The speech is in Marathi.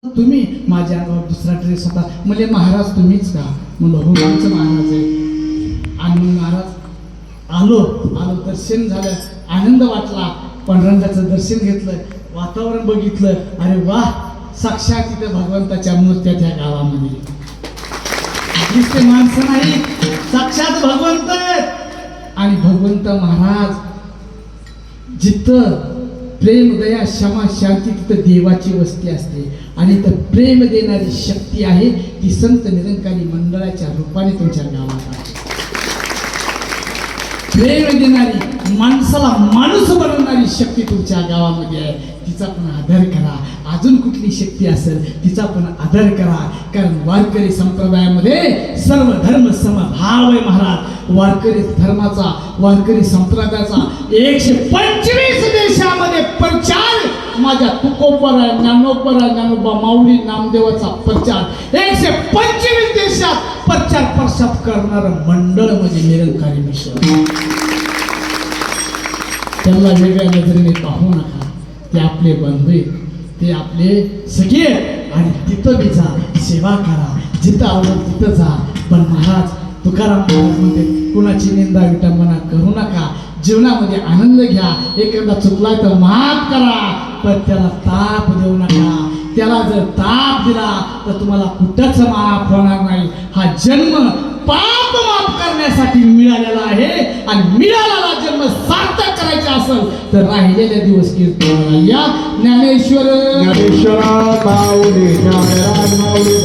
तुम्ही माझ्या अंगावर दुसरा ड्रेस होता म्हणजे महाराज तुम्हीच का? म्हणलं हो आमचं महाराज आहे. आणि मग महाराज आलो दर्शन झालं, आनंद वाटला. पांडुरंगाचं दर्शन घेतलं, वातावरण बघितलं, अरे वा, साक्षात तिथे भगवंताच्या मूर्त्या त्या गावामध्ये. नुसते माणसं नाही, साक्षात भगवंत आहेत. आणि भगवंत महाराज जिथं प्रेम दया क्षमा शांती तिथं देवाची वस्ती असते. आणि तर प्रेम देणारी शक्ती आहे ती संत निरंकारी मंडळाच्या रूपाने तुमच्या गावात आहे. प्रेम देणारी, माणसाला माणूस बनवणारी शक्ती तुमच्या गावामध्ये आहे. तिचा पण आदर करा. अजून कुठली शक्ती असेल तिचा पण आदर करा. कारण वारकरी संप्रदायामध्ये सर्व धर्म समभाव आहे महाराज. वारकरी धर्माचा, वारकरी संप्रदायाचा 125 देशामध्ये प्रचार माझ्या तुकोबर आहे, ज्ञानोबर आहे, ज्ञानोबा माऊली नामदेवाचा प्रचार 125 देशात प्रचार प्रसार करणारं मंडळ म्हणजे निरंकारी मिशन. त्यांना वेगळ्या नजरेने पाहू नका. ते आपले बंधू आहेत, ते आपले सगळे. आणि तिथं बी जा, सेवा करा, जिथं आवडत तिथं जा. पण महाराज तुकाराम महाराज म्हणते कुणाची निंदा विटंबना करू नका. जीवनामध्ये आनंद घ्या. एखादा चुकला तर माफ करा, पण त्याला ताप देऊ नका. त्याला जर ताप दिला तर तुम्हाला कुठंच माफ होणार नाही. हा जन्म पाप माफ करण्यासाठी मिळालेला आहे. आणि मिळालेला जन्म सार्थक करायचा असेल तर राहिलेले दिवस कीर्तनाला या. ज्ञानेश्वर माऊली ज्ञानराज माऊली